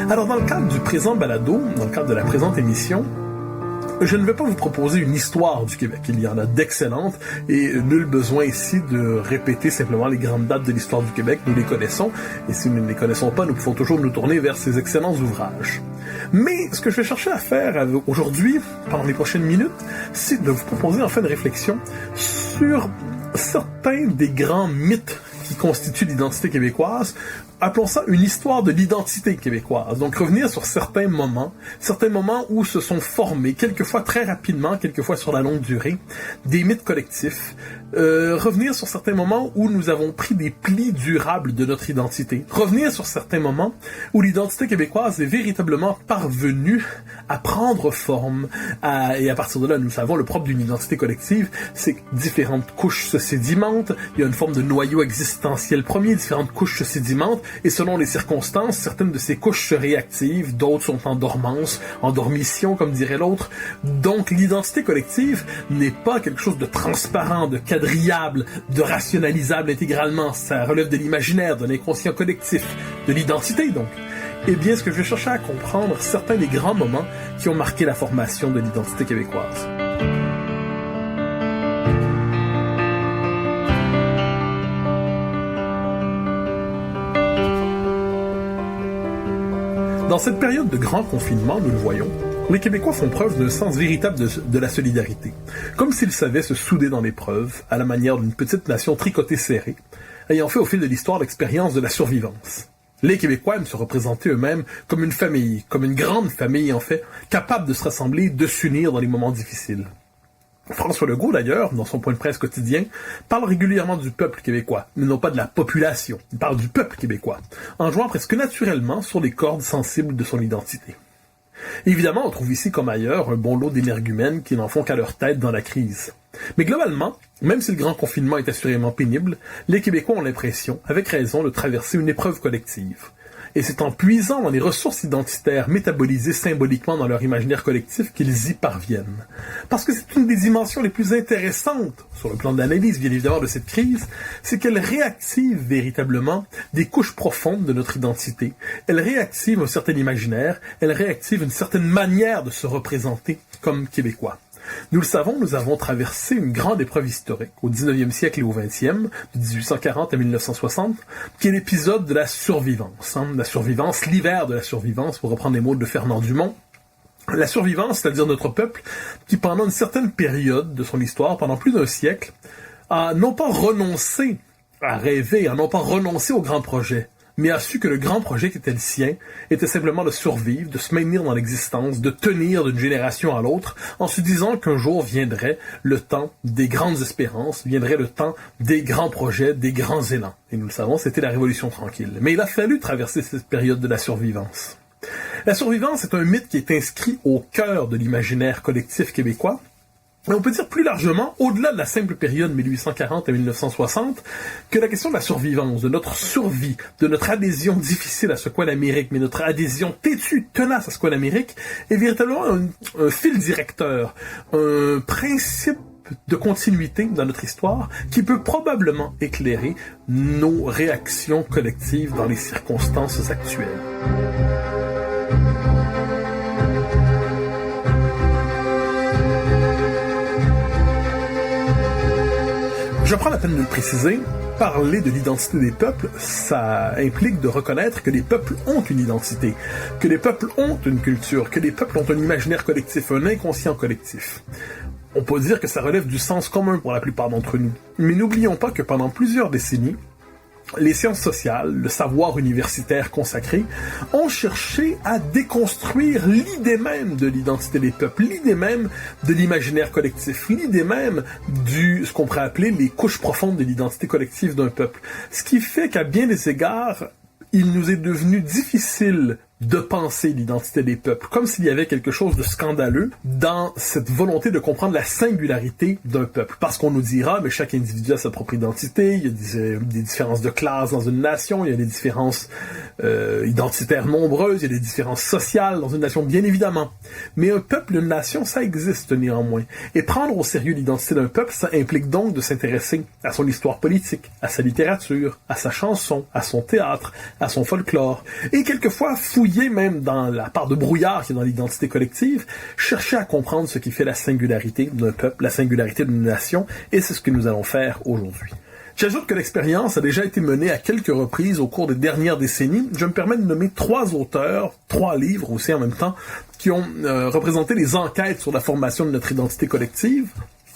Alors, dans le cadre du présent balado, dans le cadre de la présente émission, je ne vais pas vous proposer une histoire du Québec. Il y en a d'excellentes et nul besoin ici de répéter simplement les grandes dates de l'histoire du Québec. Nous les connaissons et si nous ne les connaissons pas, nous pouvons toujours nous tourner vers ces excellents ouvrages. Mais ce que je vais chercher à faire aujourd'hui, pendant les prochaines minutes, c'est de vous proposer en fait une réflexion sur certains des grands mythes qui constituent l'identité québécoise. Appelons ça une histoire de l'identité québécoise. Donc revenir sur certains moments où se sont formés, quelquefois très rapidement, quelquefois sur la longue durée, des mythes collectifs. Revenir sur certains moments où nous avons pris des plis durables de notre identité. Revenir sur certains moments où l'identité québécoise est véritablement parvenue à prendre forme. Et à partir de là, nous savons, le propre d'une identité collective, c'est que différentes couches se sédimentent. Il y a une forme de noyau existentiel premier, différentes couches se sédimentent. Et selon les circonstances, certaines de ces couches se réactivent, d'autres sont en dormance, en dormition, comme dirait l'autre. Donc, l'identité collective n'est pas quelque chose de transparent, de quadrillable, de rationalisable intégralement. Ça relève de l'imaginaire, de l'inconscient collectif, de l'identité, donc. Eh bien, ce que je vais chercher à comprendre, certains des grands moments qui ont marqué la formation de l'identité québécoise. Dans cette période de grand confinement, nous le voyons, les Québécois font preuve d'un sens véritable de la solidarité, comme s'ils savaient se souder dans l'épreuve, à la manière d'une petite nation tricotée serrée, ayant fait au fil de l'histoire l'expérience de la survivance. Les Québécois aiment se représenter eux-mêmes comme une famille, comme une grande famille en fait, capable de se rassembler, de s'unir dans les moments difficiles. François Legault, d'ailleurs, dans son point de presse quotidien, parle régulièrement du peuple québécois, mais non pas de la population. Il parle du peuple québécois, en jouant presque naturellement sur les cordes sensibles de son identité. Évidemment, on trouve ici comme ailleurs un bon lot d'énergumènes qui n'en font qu'à leur tête dans la crise. Mais globalement, même si le grand confinement est assurément pénible, les Québécois ont l'impression, avec raison, de traverser une épreuve collective. Et c'est en puisant dans les ressources identitaires métabolisées symboliquement dans leur imaginaire collectif qu'ils y parviennent. Parce que c'est une des dimensions les plus intéressantes, sur le plan de l'analyse bien évidemment de cette crise, c'est qu'elle réactive véritablement des couches profondes de notre identité. Elle réactive un certain imaginaire, elle réactive une certaine manière de se représenter comme Québécois. Nous le savons, nous avons traversé une grande épreuve historique au 19e siècle et au 20e, de 1840 à 1960, qui est l'épisode de la survivance. La survivance, l'hiver de la survivance, pour reprendre les mots de Fernand Dumont. La survivance, c'est-à-dire notre peuple, qui pendant une certaine période de son histoire, pendant plus d'un siècle, a non pas renoncé à rêver, a non pas renoncé au grand projet, mais a su que le grand projet qui était le sien était simplement de survivre, de se maintenir dans l'existence, de tenir d'une génération à l'autre, en se disant qu'un jour viendrait le temps des grandes espérances, viendrait le temps des grands projets, des grands élans. Et nous le savons, c'était la Révolution tranquille. Mais il a fallu traverser cette période de la survivance. La survivance est un mythe qui est inscrit au cœur de l'imaginaire collectif québécois. Et on peut dire plus largement, au-delà de la simple période 1840 à 1960, que la question de la survivance, de notre survie, de notre adhésion difficile à ce qu'est l'Amérique, mais notre adhésion têtue, tenace à ce qu'est l'Amérique, est véritablement un fil directeur, un principe de continuité dans notre histoire qui peut probablement éclairer nos réactions collectives dans les circonstances actuelles. Je prends la peine de le préciser, parler de l'identité des peuples, ça implique de reconnaître que les peuples ont une identité, que les peuples ont une culture, que les peuples ont un imaginaire collectif, un inconscient collectif. On peut dire que ça relève du sens commun pour la plupart d'entre nous. Mais n'oublions pas que pendant plusieurs décennies, les sciences sociales, le savoir universitaire consacré, ont cherché à déconstruire l'idée même de l'identité des peuples, l'idée même de l'imaginaire collectif, l'idée même ce qu'on pourrait appeler les couches profondes de l'identité collective d'un peuple. Ce qui fait qu'à bien des égards, il nous est devenu difficile de penser l'identité des peuples, comme s'il y avait quelque chose de scandaleux dans cette volonté de comprendre la singularité d'un peuple. Parce qu'on nous dira, mais chaque individu a sa propre identité, il y a des différences de classe dans une nation, il y a des différences identitaires nombreuses, il y a des différences sociales dans une nation, bien évidemment. Mais un peuple, une nation, ça existe néanmoins. Et prendre au sérieux l'identité d'un peuple, ça implique donc de s'intéresser à son histoire politique, à sa littérature, à sa chanson, à son théâtre, à son folklore, et quelquefois fouiller oublié même dans la part de brouillard qui est dans l'identité collective, chercher à comprendre ce qui fait la singularité d'un peuple, la singularité d'une nation, et c'est ce que nous allons faire aujourd'hui. J'ajoute que l'expérience a déjà été menée à quelques reprises au cours des dernières décennies. Je me permets de nommer 3 auteurs, 3 livres aussi en même temps, qui ont représenté les enquêtes sur la formation de notre identité collective.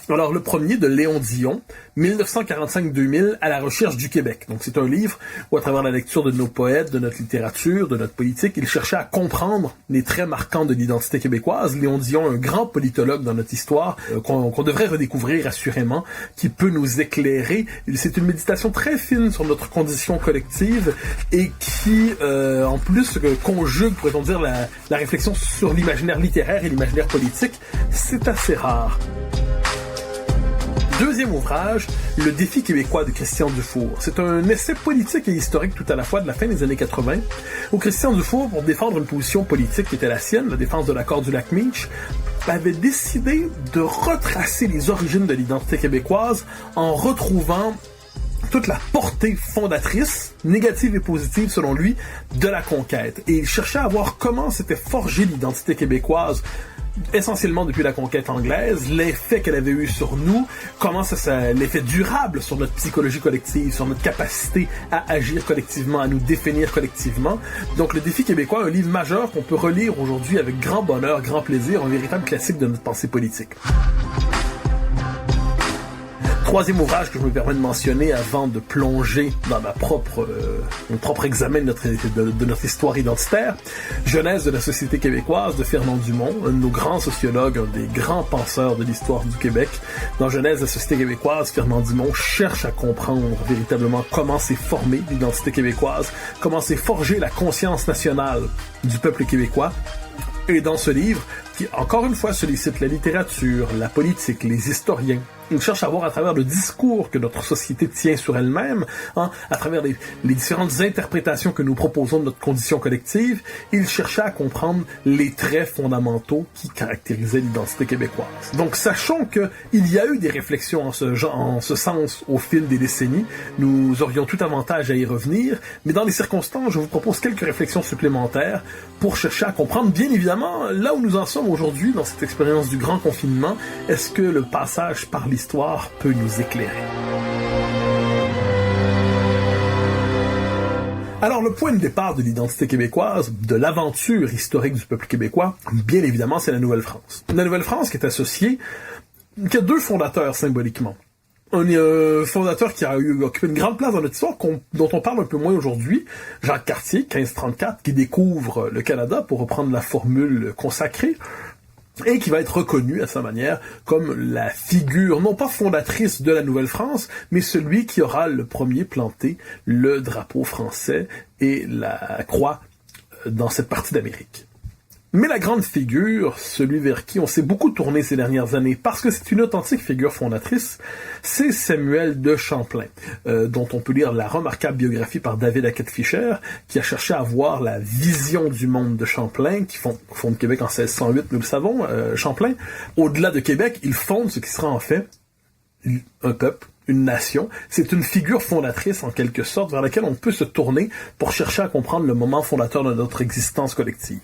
Alors, le premier, de Léon Dion, 1945-2000, à la recherche du Québec. Donc, c'est un livre où, à travers la lecture de nos poètes, de notre littérature, de notre politique, il cherchait à comprendre les traits marquants de l'identité québécoise. Léon Dion, un grand politologue dans notre histoire, qu'on devrait redécouvrir assurément, qui peut nous éclairer. C'est une méditation très fine sur notre condition collective et qui, en plus, conjugue, pourrait-on dire, la réflexion sur l'imaginaire littéraire et l'imaginaire politique. C'est assez rare. Deuxième ouvrage, Le défi québécois de Christian Dufour. C'est un essai politique et historique tout à la fois de la fin des années 80, où Christian Dufour, pour défendre une position politique qui était la sienne, la défense de l'accord du lac Meech, avait décidé de retracer les origines de l'identité québécoise en retrouvant toute la portée fondatrice, négative et positive selon lui, de la conquête. Et il cherchait à voir comment s'était forgée l'identité québécoise, essentiellement depuis la conquête anglaise, l'effet qu'elle avait eu sur nous, comment l'effet durable sur notre psychologie collective, sur notre capacité à agir collectivement, à nous définir collectivement. Donc le défi québécois, un livre majeur qu'on peut relire aujourd'hui avec grand bonheur, grand plaisir, un véritable classique de notre pensée politique. Troisième ouvrage que je me permets de mentionner avant de plonger dans mon propre examen de notre histoire identitaire, Genèse de la société québécoise de Fernand Dumont, un de nos grands sociologues, un des grands penseurs de l'histoire du Québec. Dans Genèse de la société québécoise, Fernand Dumont cherche à comprendre véritablement comment s'est formée l'identité québécoise, comment s'est forgée la conscience nationale du peuple québécois. Et dans ce livre, qui encore une fois sollicite la littérature, la politique, les historiens, il cherche à voir à travers le discours que notre société tient sur elle-même, à travers les différentes interprétations que nous proposons de notre condition collective, il cherchait à comprendre les traits fondamentaux qui caractérisaient l'identité québécoise. Donc sachons qu'il y a eu des réflexions en ce sens au fil des décennies, nous aurions tout avantage à y revenir, mais dans les circonstances, je vous propose quelques réflexions supplémentaires pour chercher à comprendre, bien évidemment, là où nous en sommes aujourd'hui dans cette expérience du grand confinement. Est-ce que le passage par l'histoire peut nous éclairer? Alors, le point de départ de l'identité québécoise, de l'aventure historique du peuple québécois, bien évidemment, c'est la Nouvelle-France. La Nouvelle-France qui est associée, qui a 2 fondateurs symboliquement. Un fondateur qui a occupé une grande place dans notre histoire, dont on parle un peu moins aujourd'hui, Jacques Cartier, 1534, qui découvre le Canada, pour reprendre la formule consacrée, et qui va être reconnu à sa manière comme la figure, non pas fondatrice de la Nouvelle-France, mais celui qui aura le premier planté le drapeau français et la croix dans cette partie d'Amérique. Mais la grande figure, celui vers qui on s'est beaucoup tourné ces dernières années, parce que c'est une authentique figure fondatrice, c'est Samuel de Champlain, dont on peut lire la remarquable biographie par David Hackett-Fischer, qui a cherché à voir la vision du monde de Champlain, qui fonde Québec en 1608, nous le savons. Champlain, au-delà de Québec, il fonde ce qui sera en fait un peuple, une nation. C'est une figure fondatrice, en quelque sorte, vers laquelle on peut se tourner pour chercher à comprendre le moment fondateur de notre existence collective.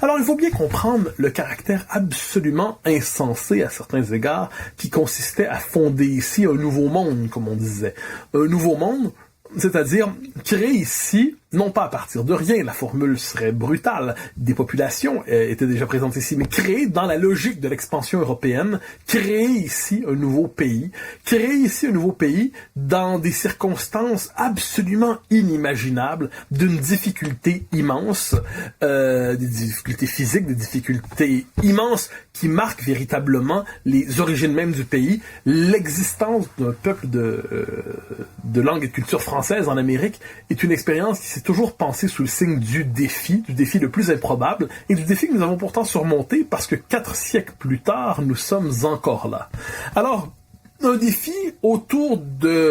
Alors, il faut bien comprendre le caractère absolument insensé, à certains égards, qui consistait à fonder ici un nouveau monde, comme on disait. Un nouveau monde, c'est-à-dire créer ici, non pas à partir de rien, la formule serait brutale, des populations étaient déjà présentes ici, mais créer dans la logique de l'expansion européenne, créer ici un nouveau pays dans des circonstances absolument inimaginables, d'une difficulté immense, des difficultés physiques, des difficultés immenses qui marquent véritablement les origines mêmes du pays, l'existence d'un peuple de langue et de culture française en Amérique est une expérience qui s'est toujours pensée sous le signe du défi le plus improbable, et du défi que nous avons pourtant surmonté parce que 4 siècles plus tard, nous sommes encore là. Alors, un défi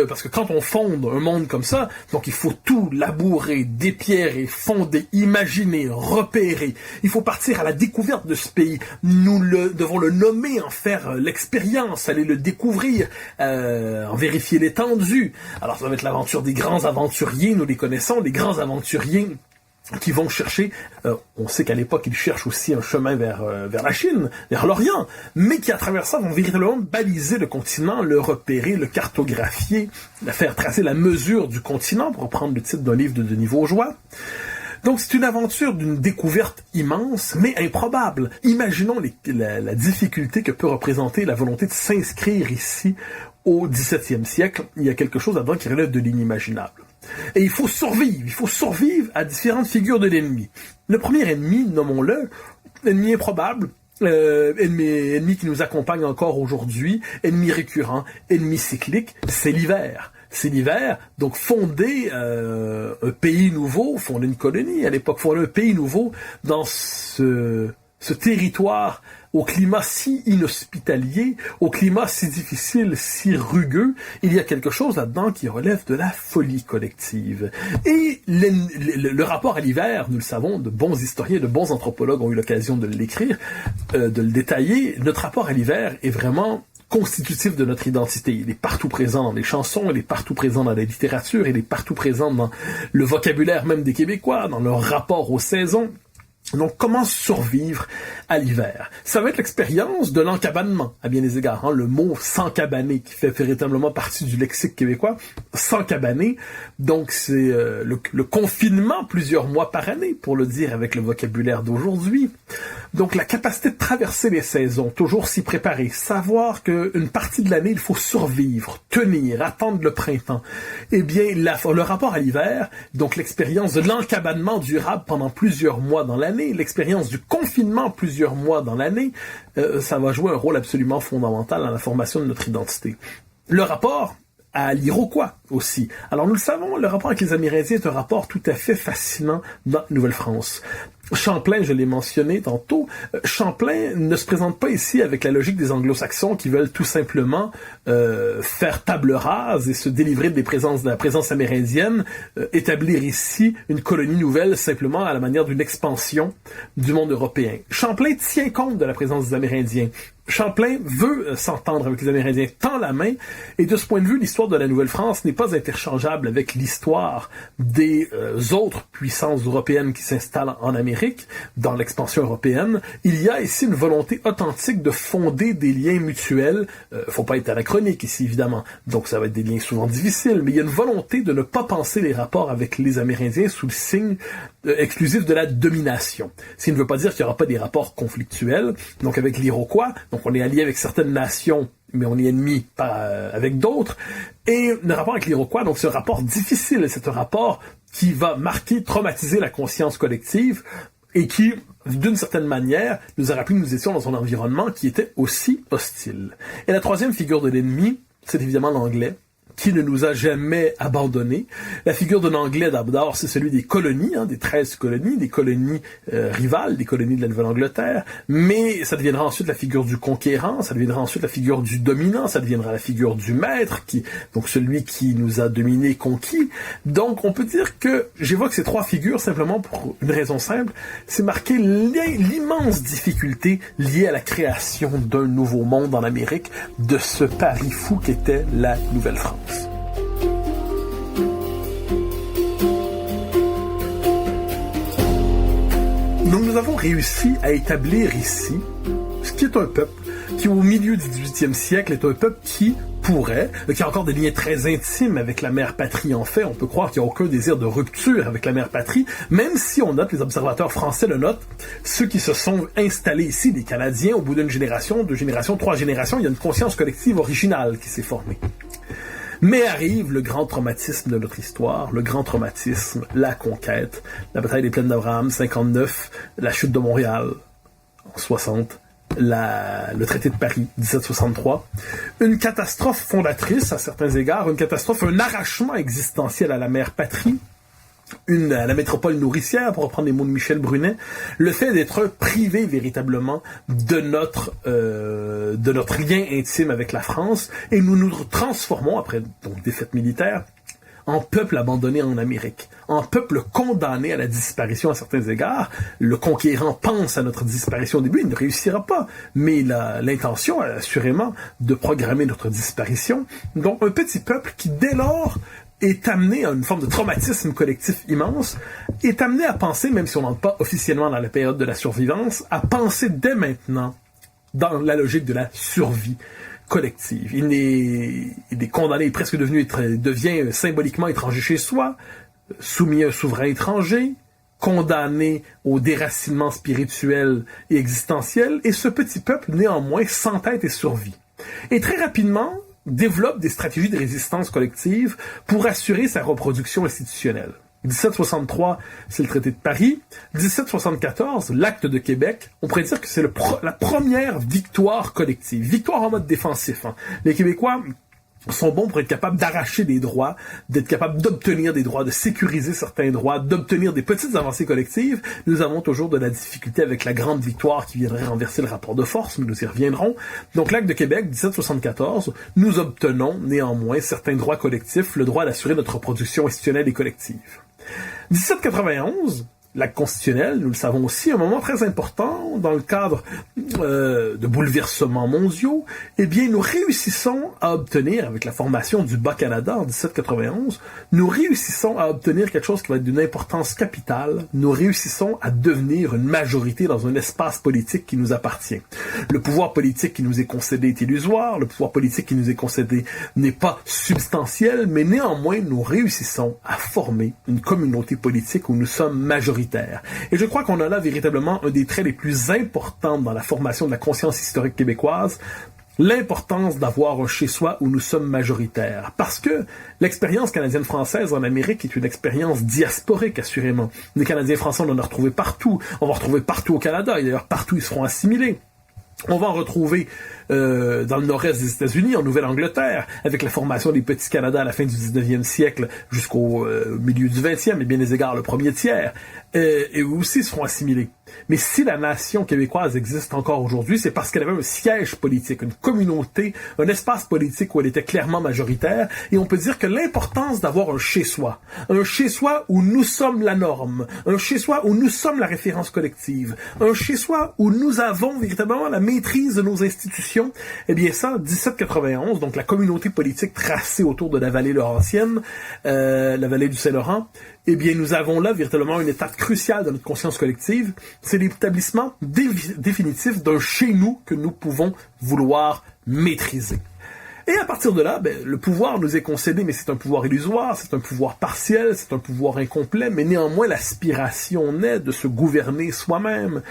parce que quand on fonde un monde comme ça, donc il faut tout labourer, dépierrer, fonder, imaginer, repérer. Il faut partir à la découverte de ce pays. Nous devons le nommer, en faire l'expérience, aller le découvrir, en vérifier l'étendue. Alors ça va être l'aventure des grands aventuriers, nous les connaissons, les grands aventuriers qui vont chercher, on sait qu'à l'époque, ils cherchent aussi un chemin vers la Chine, vers l'Orient, mais qui, à travers ça, vont véritablement baliser le continent, le repérer, le cartographier, faire tracer la mesure du continent, pour reprendre le titre d'un livre de Denis Vaugeois. Donc, c'est une aventure d'une découverte immense, mais improbable. Imaginons la difficulté que peut représenter la volonté de s'inscrire ici au XVIIe siècle. Il y a quelque chose là-dedans qui relève de l'inimaginable. Et il faut survivre à différentes figures de l'ennemi. Le premier ennemi, nommons-le, ennemi improbable, ennemi qui nous accompagne encore aujourd'hui, ennemi récurrent, ennemi cyclique, c'est l'hiver. C'est l'hiver, donc fonder un pays nouveau, fonder une colonie à l'époque, fonder un pays nouveau dans ce territoire au climat si inhospitalier, au climat si difficile, si rugueux, il y a quelque chose là-dedans qui relève de la folie collective. Et le rapport à l'hiver, nous le savons, de bons historiens, de bons anthropologues ont eu l'occasion de l'écrire, de le détailler. Notre rapport à l'hiver est vraiment constitutif de notre identité. Il est partout présent dans les chansons, il est partout présent dans la littérature, il est partout présent dans le vocabulaire même des Québécois, dans leur rapport aux saisons. Donc, comment survivre à l'hiver? Ça va être l'expérience de l'encabanement, à bien des égards. Le mot « s'encabaner » qui fait véritablement partie du lexique québécois. S'encabaner, donc c'est le confinement plusieurs mois par année, pour le dire avec le vocabulaire d'aujourd'hui. Donc, la capacité de traverser les saisons, toujours s'y préparer, savoir qu'une partie de l'année, il faut survivre, tenir, attendre le printemps. Eh bien, le rapport à l'hiver, donc l'expérience de l'encabanement durable pendant plusieurs mois dans l'année, l'expérience du confinement plusieurs mois dans l'année, ça va jouer un rôle absolument fondamental dans la formation de notre identité. Le rapport à l'Iroquois aussi. Alors nous le savons, le rapport avec les Amérindiens est un rapport tout à fait fascinant dans Nouvelle-France. Champlain, je l'ai mentionné tantôt, Champlain ne se présente pas ici avec la logique des anglo-saxons qui veulent tout simplement faire table rase et se délivrer de la présence amérindienne, établir ici une colonie nouvelle simplement à la manière d'une expansion du monde européen. Champlain tient compte de la présence des Amérindiens. Champlain veut s'entendre avec les Amérindiens, tend la main, et de ce point de vue, l'histoire de la Nouvelle-France n'est pas interchangeable avec l'histoire des autres puissances européennes qui s'installent en Amérique, dans l'expansion européenne. Il y a ici une volonté authentique de fonder des liens mutuels. Faut pas être anachronique ici, évidemment, donc ça va être des liens souvent difficiles, mais il y a une volonté de ne pas penser les rapports avec les Amérindiens sous le signe exclusif de la domination. Ce qui ne veut pas dire qu'il n'y aura pas des rapports conflictuels, donc avec l'Iroquois. Donc on est allié avec certaines nations, mais on est ennemi avec d'autres. Et le rapport avec l'Iroquois, donc c'est un rapport difficile, c'est un rapport qui va marquer, traumatiser la conscience collective et qui, d'une certaine manière, nous a rappelé que nous étions dans un environnement qui était aussi hostile. Et la troisième figure de l'ennemi, c'est évidemment l'anglais, qui ne nous a jamais abandonnés. La figure d'un Anglais, d'abord, c'est celui des colonies, des 13 colonies, des colonies rivales, des colonies de la Nouvelle-Angleterre, mais ça deviendra ensuite la figure du conquérant, ça deviendra ensuite la figure du dominant, ça deviendra la figure du maître, donc celui qui nous a dominés, conquis. Donc, on peut dire que j'évoque ces trois figures simplement pour une raison simple, c'est marquer l'immense difficulté liée à la création d'un nouveau monde en Amérique, de ce pari fou qu'était la Nouvelle-France. Donc nous avons réussi à établir ici ce qui est un peuple qui au milieu du XVIIIe siècle est un peuple qui a encore des liens très intimes avec la mère patrie. En fait, on peut croire qu'il n'y a aucun désir de rupture avec la mère patrie, même si on note, les observateurs français le notent, ceux qui se sont installés ici, les Canadiens, au bout d'une génération, 2 générations, 3 générations, il y a une conscience collective originale qui s'est formée. Mais arrive le grand traumatisme de notre histoire, le grand traumatisme, la conquête, la bataille des plaines d'Abraham, 59, la chute de Montréal, en 60, le traité de Paris, 1763. Une catastrophe fondatrice à certains égards, une catastrophe, un arrachement existentiel à la mère patrie, à la métropole nourricière, pour reprendre les mots de Michel Brunet, le fait d'être privé véritablement de notre lien intime avec la France, et nous nous transformons, après donc défaite militaire, en peuple abandonné en Amérique, en peuple condamné à la disparition à certains égards. Le conquérant pense à notre disparition au début, il ne réussira pas, mais il a l'intention, assurément, de programmer notre disparition. Donc un petit peuple qui, dès lors, est amené à une forme de traumatisme collectif immense, est amené à penser, même si on n'entre pas officiellement dans la période de la survivance, à penser dès maintenant dans la logique de la survie collective. Il est condamné, il est presque devient symboliquement étranger chez soi, soumis à un souverain étranger, condamné au déracinement spirituel et existentiel, et ce petit peuple, néanmoins, s'entête et survit. Et très rapidement, développe des stratégies de résistance collective pour assurer sa reproduction institutionnelle. 1763, c'est le traité de Paris. 1774, l'acte de Québec. On pourrait dire que c'est la première victoire collective. Victoire en mode défensif. Les Québécois sont bons pour être capables d'arracher des droits, d'être capables d'obtenir des droits, de sécuriser certains droits, d'obtenir des petites avancées collectives. Nous avons toujours de la difficulté avec la grande victoire qui viendrait renverser le rapport de force, mais nous y reviendrons. Donc l'acte de Québec, 1774, nous obtenons néanmoins certains droits collectifs, le droit d'assurer notre reproduction institutionnelle et collective. 1791, l'acte constitutionnel, nous le savons aussi, un moment très important dans le cadre de bouleversements mondiaux, eh bien, nous réussissons à obtenir, avec la formation du Bas-Canada en 1791, nous réussissons à obtenir quelque chose qui va être d'une importance capitale. Nous réussissons à devenir une majorité dans un espace politique qui nous appartient. Le pouvoir politique qui nous est concédé est illusoire, le pouvoir politique qui nous est concédé n'est pas substantiel, mais néanmoins, nous réussissons à former une communauté politique où nous sommes majoritaires. Et je crois qu'on a là véritablement un des traits les plus importants dans la formation de la conscience historique québécoise, l'importance d'avoir un chez-soi où nous sommes majoritaires. Parce que l'expérience canadienne-française en Amérique est une expérience diasporique, assurément. Les Canadiens-Français, on en a retrouvé partout. On va en retrouver partout au Canada, et d'ailleurs partout ils seront assimilés. On va en retrouver dans le nord-est des États-Unis, en Nouvelle-Angleterre, avec la formation des petits Canada à la fin du 19e siècle jusqu'au milieu du 20e, et bien des égards le premier tiers, et aussi seront assimilés. Mais si la nation québécoise existe encore aujourd'hui, c'est parce qu'elle avait un siège politique, une communauté, un espace politique où elle était clairement majoritaire, et on peut dire que l'importance d'avoir un chez-soi où nous sommes la norme, un chez-soi où nous sommes la référence collective, un chez-soi où nous avons véritablement la maîtrise de nos institutions, eh bien ça, 1791, donc la communauté politique tracée autour de la vallée laurentienne, la vallée du Saint-Laurent, eh bien nous avons là véritablement une étape cruciale de notre conscience collective, c'est l'établissement définitif d'un chez-nous que nous pouvons vouloir maîtriser. Et à partir de là, le pouvoir nous est concédé, mais c'est un pouvoir illusoire, c'est un pouvoir partiel, c'est un pouvoir incomplet, mais néanmoins l'aspiration naît de se gouverner soi-même,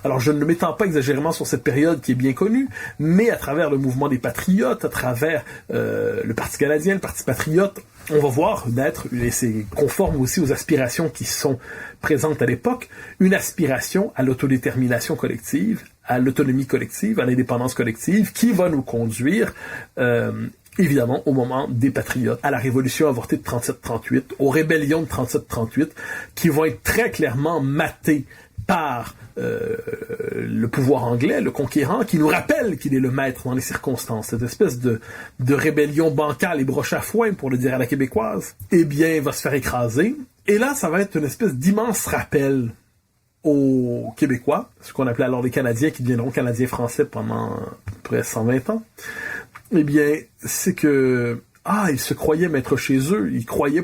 Alors je ne m'étends pas exagérément sur cette période qui est bien connue, mais à travers le mouvement des patriotes, à travers le Parti canadien, le Parti patriote, on va voir naître, et c'est conforme aussi aux aspirations qui sont présentes à l'époque, une aspiration à l'autodétermination collective, à l'autonomie collective, à l'indépendance collective, qui va nous conduire, évidemment, au moment des patriotes, à la révolution avortée de 37-38, aux rébellions de 37-38, qui vont être très clairement matées par le pouvoir anglais, le conquérant, qui nous rappelle qu'il est le maître dans les circonstances. Cette espèce de rébellion bancale et broche à foin, pour le dire à la québécoise, eh bien, va se faire écraser. Et là, ça va être une espèce d'immense rappel aux Québécois, ce qu'on appelait alors les Canadiens, qui deviendront Canadiens français pendant à peu près 120 ans. Eh bien, c'est que ils se croyaient maîtres chez eux, ils croyaient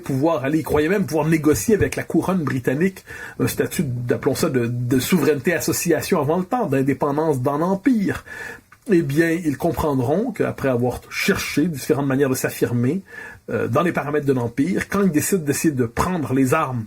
même pouvoir négocier avec la couronne britannique un statut, appelons ça, de souveraineté association avant le temps, d'indépendance dans l'Empire. Eh bien, ils comprendront qu'après avoir cherché différentes manières de s'affirmer dans les paramètres de l'Empire, quand ils décident d'essayer de prendre les armes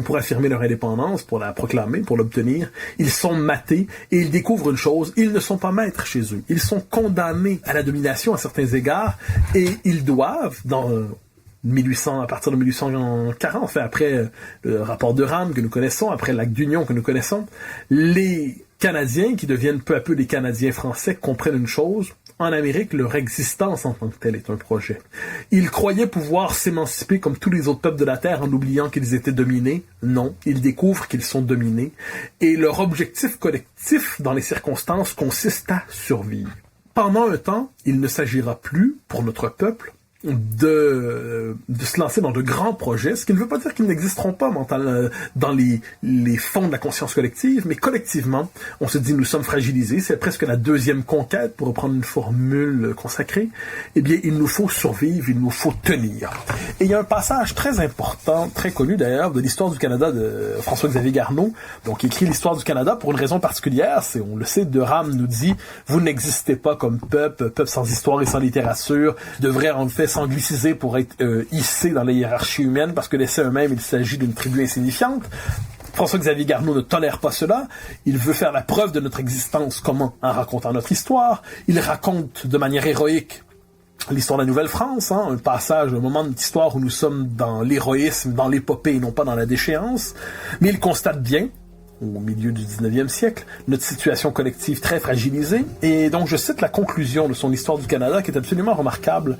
pour affirmer leur indépendance, pour la proclamer, pour l'obtenir, ils sont matés et ils découvrent une chose, ils ne sont pas maîtres chez eux. Ils sont condamnés à la domination à certains égards et ils doivent, à partir de 1840, enfin après le rapport de Rame que nous connaissons, après l'acte d'union que nous connaissons, les Canadiens qui deviennent peu à peu les Canadiens français comprennent une chose. En Amérique, leur existence en tant que telle est un projet. Ils croyaient pouvoir s'émanciper comme tous les autres peuples de la Terre en oubliant qu'ils étaient dominés. Non, ils découvrent qu'ils sont dominés. Et leur objectif collectif dans les circonstances consiste à survivre. Pendant un temps, il ne s'agira plus, pour notre peuple, de se lancer dans de grands projets, ce qui ne veut pas dire qu'ils n'existeront pas dans les fonds de la conscience collective, mais collectivement, on se dit nous sommes fragilisés, c'est presque la deuxième conquête, pour reprendre une formule consacrée, eh bien, il nous faut survivre, il nous faut tenir. Et il y a un passage très important, très connu d'ailleurs, de l'histoire du Canada de François-Xavier Garneau, donc qui écrit l'histoire du Canada pour une raison particulière, c'est, on le sait, Durham nous dit, vous n'existez pas comme peuple sans histoire et sans littérature, devrait en fait s'angliciser pour être hissé dans les hiérarchies humaines, parce que l'essai eux-mêmes, il s'agit d'une tribu insignifiante. François-Xavier Garneau ne tolère pas cela. Il veut faire la preuve de notre existence. Comment? En racontant notre histoire. Il raconte de manière héroïque l'histoire de la Nouvelle-France, un passage, un moment de notre histoire où nous sommes dans l'héroïsme, dans l'épopée et non pas dans la déchéance. Mais il constate bien, au milieu du 19e siècle, notre situation collective très fragilisée. Et donc, je cite la conclusion de son Histoire du Canada, qui est absolument remarquable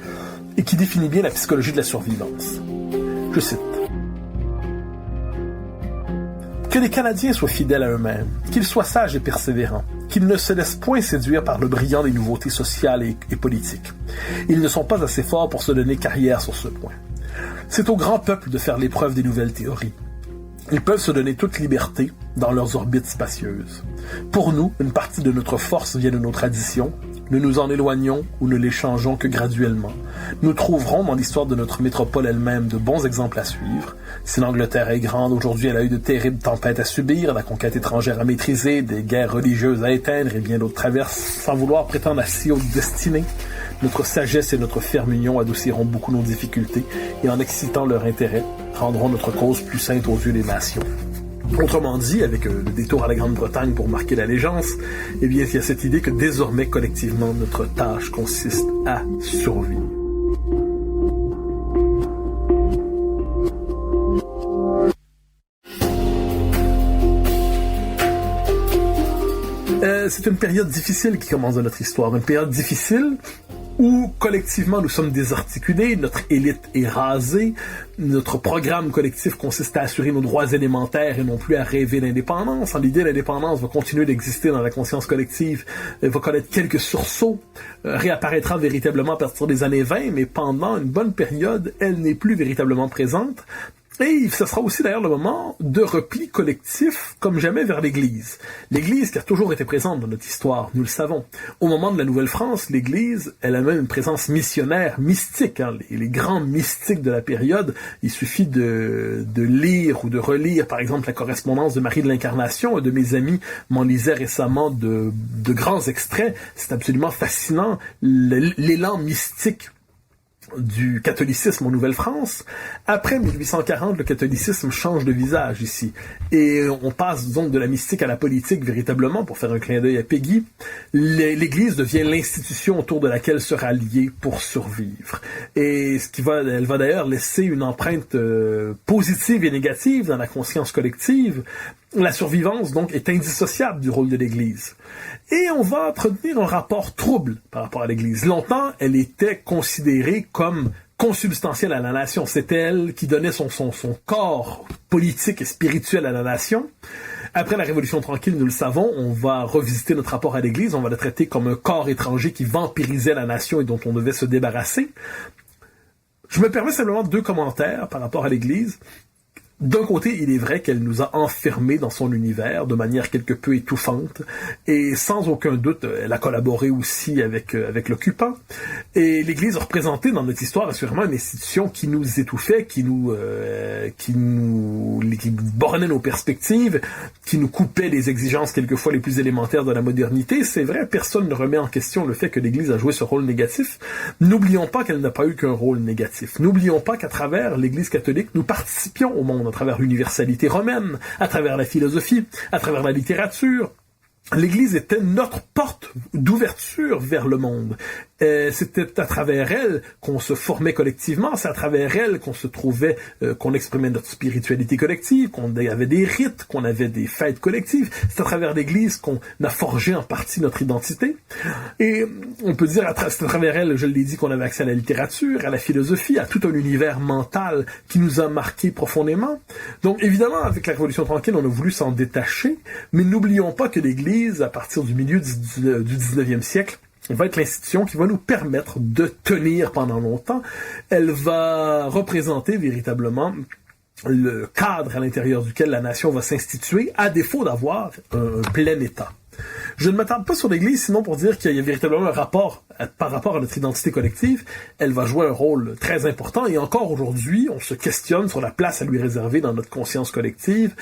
et qui définit bien la psychologie de la survivance. Je cite. Que les Canadiens soient fidèles à eux-mêmes, qu'ils soient sages et persévérants, qu'ils ne se laissent point séduire par le brillant des nouveautés sociales et politiques. Ils ne sont pas assez forts pour se donner carrière sur ce point. C'est au grand peuple de faire l'épreuve des nouvelles théories. Ils peuvent se donner toute liberté dans leurs orbites spacieuses. Pour nous, une partie de notre force vient de nos traditions. Nous nous en éloignons ou ne les changeons que graduellement. Nous trouverons dans l'histoire de notre métropole elle-même de bons exemples à suivre. Si l'Angleterre est grande, aujourd'hui elle a eu de terribles tempêtes à subir, la conquête étrangère à maîtriser, des guerres religieuses à éteindre et bien d'autres traverses sans vouloir prétendre à si haute destinée. Notre sagesse et notre ferme union adouciront beaucoup nos difficultés et en excitant leur intérêt, rendront notre cause plus sainte aux yeux des nations. Autrement dit, avec le détour à la Grande-Bretagne pour marquer l'allégeance, eh bien, il y a cette idée que désormais, collectivement, notre tâche consiste à survivre. C'est une période difficile qui commence dans notre histoire, une période difficile où collectivement nous sommes désarticulés, notre élite est rasée, notre programme collectif consiste à assurer nos droits élémentaires et non plus à rêver d'indépendance. En l'idée, l'indépendance va continuer d'exister dans la conscience collective, elle va connaître quelques sursauts, réapparaîtra véritablement à partir des années 20, mais pendant une bonne période, elle n'est plus véritablement présente. Et ce sera aussi d'ailleurs le moment de repli collectif comme jamais vers l'Église. L'Église qui a toujours été présente dans notre histoire, nous le savons. Au moment de la Nouvelle-France, l'Église, elle a même une présence missionnaire, mystique. Les grands mystiques de la période, il suffit de lire ou de relire par exemple la correspondance de Marie de l'Incarnation. Un de mes amis m'en lisait récemment de grands extraits. C'est absolument fascinant, l'élan mystique du catholicisme en Nouvelle-France. Après 1840, le catholicisme change de visage ici. Et on passe donc de la mystique à la politique véritablement, pour faire un clin d'œil à Peggy. L'Église devient l'institution autour de laquelle se rallier pour survivre. Et elle va d'ailleurs laisser une empreinte positive et négative dans la conscience collective. La survivance, donc, est indissociable du rôle de l'Église. Et on va entretenir un rapport trouble par rapport à l'Église. Longtemps, elle était considérée comme consubstantielle à la nation. C'était elle qui donnait son corps politique et spirituel à la nation. Après la Révolution tranquille, nous le savons, on va revisiter notre rapport à l'Église. On va la traiter comme un corps étranger qui vampirisait la nation et dont on devait se débarrasser. Je me permets simplement 2 commentaires par rapport à l'Église. D'un côté, il est vrai qu'elle nous a enfermés dans son univers de manière quelque peu étouffante, et sans aucun doute, elle a collaboré aussi avec l'occupant. Et l'Église a représenté dans notre histoire assurément une institution qui nous étouffait, qui bornait nos perspectives, qui nous coupait les exigences quelquefois les plus élémentaires de la modernité. C'est vrai, personne ne remet en question le fait que l'Église a joué ce rôle négatif. N'oublions pas qu'elle n'a pas eu qu'un rôle négatif. N'oublions pas qu'à travers l'Église catholique, nous participions au monde, à travers l'universalité romaine, à travers la philosophie, à travers la littérature. L'Église était notre porte d'ouverture vers le monde. C'était à travers elle qu'on se formait collectivement, c'est à travers elle qu'on se trouvait, qu'on exprimait notre spiritualité collective, qu'on avait des rites, qu'on avait des fêtes collectives. C'est à travers l'Église qu'on a forgé en partie notre identité. Et on peut dire, c'est à travers elle, je l'ai dit, qu'on avait accès à la littérature, à la philosophie, à tout un univers mental qui nous a marqués profondément. Donc évidemment, avec la Révolution tranquille, on a voulu s'en détacher, mais n'oublions pas que l'Église, à partir du milieu du 19e siècle, va être l'institution qui va nous permettre de tenir pendant longtemps. Elle va représenter véritablement le cadre à l'intérieur duquel la nation va s'instituer, à défaut d'avoir un plein État. Je ne m'attarde pas sur l'Église, sinon pour dire qu'il y a véritablement un rapport par rapport à notre identité collective. Elle va jouer un rôle très important, et encore aujourd'hui, on se questionne sur la place à lui réserver dans notre conscience collective.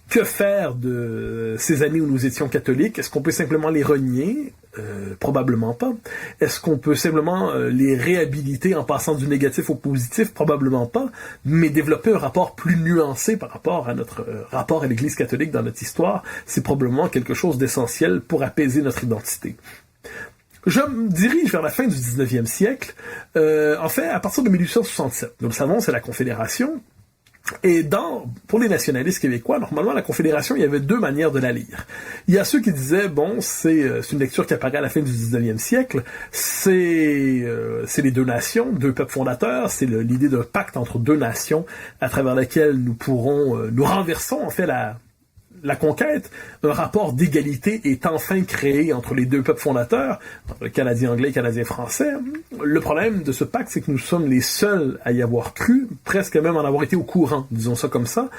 Que faire de ces années où nous étions catholiques? Est-ce qu'on peut simplement les renier? Probablement pas. Est-ce qu'on peut simplement les réhabiliter en passant du négatif au positif? Probablement pas. Mais développer un rapport plus nuancé par rapport à notre rapport à l'Église catholique dans notre histoire, c'est probablement quelque chose d'essentiel pour apaiser notre identité. Je me dirige vers la fin du 19e siècle. En fait, à partir de 1867, nous le savons, c'est la Confédération. Et pour les nationalistes québécois, normalement, la Confédération, il y avait deux manières de la lire. Il y a ceux qui disaient, bon, c'est une lecture qui apparaît à la fin du 19e siècle, c'est les deux nations, deux peuples fondateurs, c'est l'idée d'un pacte entre deux nations à travers lequel nous renversons, en fait, la conquête. Un rapport d'égalité est enfin créé entre les deux peuples fondateurs, le Canadien anglais et le Canadien français. Le problème de ce pacte, c'est que nous sommes les seuls à y avoir cru, presque même en avoir été au courant, disons ça comme ça.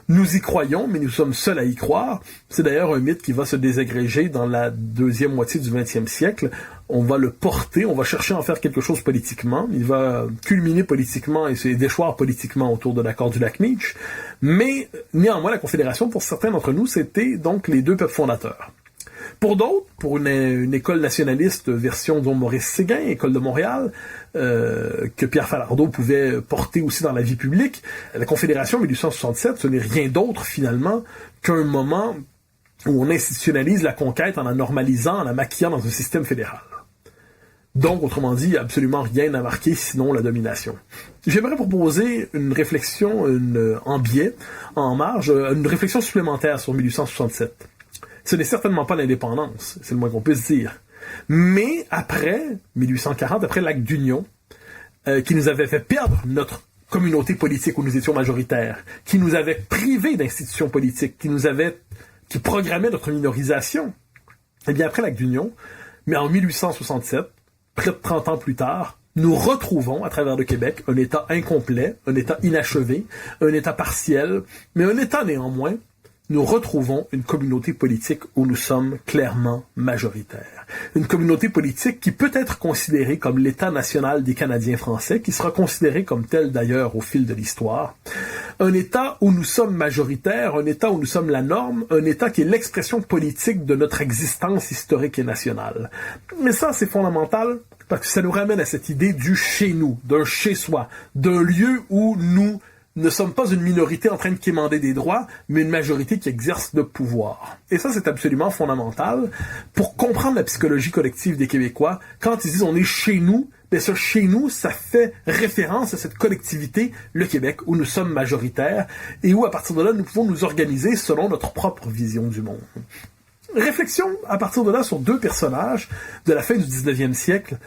Nous y croyons, mais nous sommes seuls à y croire. C'est d'ailleurs un mythe qui va se désagréger dans la deuxième moitié du 20e siècle. On va le porter, on va chercher à en faire quelque chose politiquement. Il va culminer politiquement et se déchoir politiquement autour de l'accord du Lac-Meech. Mais néanmoins, la Confédération, pour certains d'entre nous, c'était donc les deux peuples fondateurs. Pour d'autres, pour une école nationaliste version dont Maurice Séguin, école de Montréal, que Pierre Falardeau pouvait porter aussi dans la vie publique, la Confédération 1867, ce n'est rien d'autre finalement qu'un moment où on institutionnalise la conquête en la normalisant, en la maquillant dans un système fédéral. Donc, autrement dit, il n'y a absolument rien à marquer sinon la domination. J'aimerais proposer une réflexion en biais, en marge, une réflexion supplémentaire sur 1867. Ce n'est certainement pas l'indépendance, c'est le moins qu'on puisse dire. Mais après 1840, après l'acte d'union, qui nous avait fait perdre notre communauté politique où nous étions majoritaires, qui nous avait privés d'institutions politiques, qui programmait notre minorisation, eh bien après l'acte d'union, mais en 1867, près de 30 ans plus tard, nous retrouvons à travers le Québec un État incomplet, un État inachevé, un État partiel, mais un État néanmoins. Nous retrouvons une communauté politique où nous sommes clairement majoritaires. Une communauté politique qui peut être considérée comme l'État national des Canadiens français, qui sera considéré comme tel d'ailleurs au fil de l'histoire. Un État où nous sommes majoritaires, un État où nous sommes la norme, un État qui est l'expression politique de notre existence historique et nationale. Mais ça, c'est fondamental parce que ça nous ramène à cette idée du chez nous, d'un chez-soi, d'un lieu où nous ne sommes pas une minorité en train de quémander des droits, mais une majorité qui exerce le pouvoir. Et ça, c'est absolument fondamental pour comprendre la psychologie collective des Québécois. Quand ils disent « on est chez nous », bien ce « chez nous », ça fait référence à cette collectivité, le Québec, où nous sommes majoritaires et où, à partir de là, nous pouvons nous organiser selon notre propre vision du monde. Réflexion, à partir de là, sur deux personnages de la fin du 19e siècle,